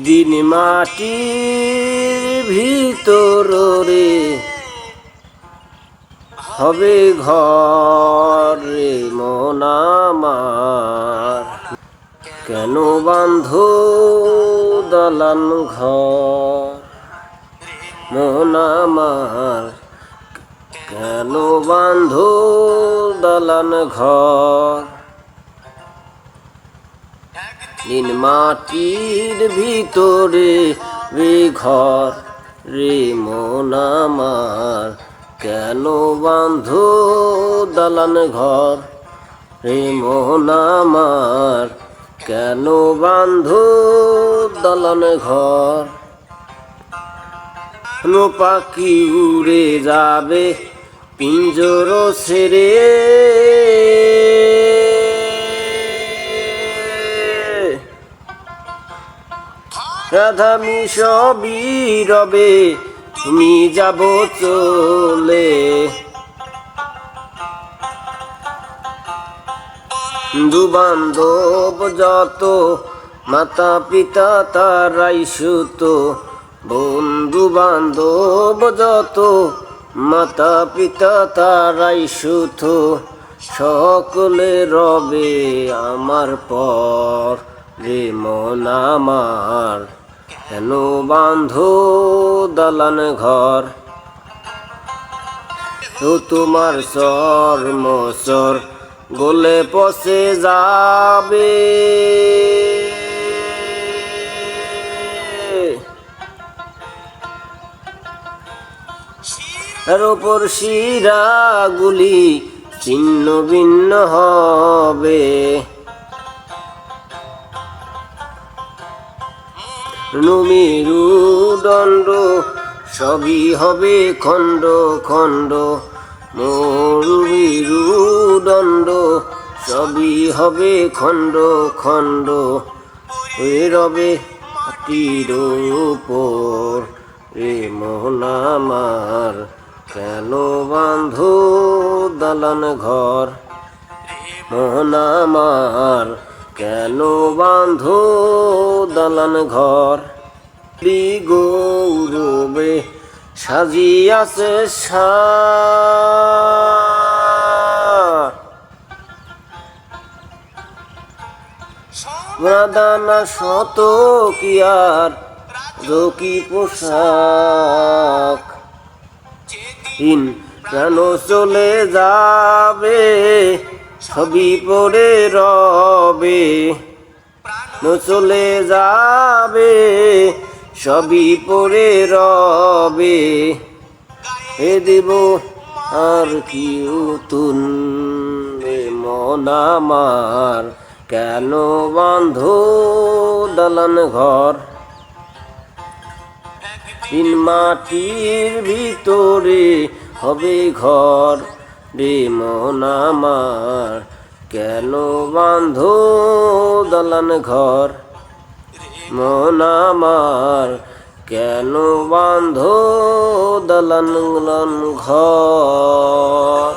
দিন মাটির ভিতর রে হবে ঘর রে মন আমার, কেন বাঁধো দালান ঘর মন আমার, কেন বাঁধো দালান ঘর। দিন মাটির ভিতরে রে ঘর রে মন আমার, কেন বাঁধো দালান ঘর রে মন আমার, কেন বাঁধো দালান ঘর। পাখি উড়ে যাবে পিঞ্জর ছেড়ে, রাধামি সবই রবে তুমি যাব চলে, বন্ধু বান্ধব যত মাতা পিতা তারাই সুত, বন্ধু বান্ধব যত মাতা পিতা তারাই সুত, সকলে রবে আমার পর রে মন আমার, কেন বাঁধো দালান ঘর। তো তোমার চর্মচর গলে পচে যাবে, তার ওপর শিরাগুলি ছিন্ন ভিন্ন হবে, মেরুদণ্ড সবই হবে খণ্ড খণ্ড, মেরুদণ্ড সবই হবে খণ্ড খণ্ড, হয়ে রবে মাটির উপর রে মন আমার, কেন বাঁধো দালান ঘর মন আমার, কেন বাঁধো দালান ঘর। গৌরবে সাজিয়াছে দানা শত কি আর রকি পোশাক, দিন কেন চলে যাবে ছবি পড়ে রবে, চলে যাবে সবই পড়ে রবে, এ দেব আর কি উতুন রে মন আমার, কেন বাঁধো দালান ঘর। দিন মাটির ভিতরে হবে ঘর রে মন আমার, কেন বাঁধো দালান ঘর মন আমার, কেন বাঁধো দালান ঘর।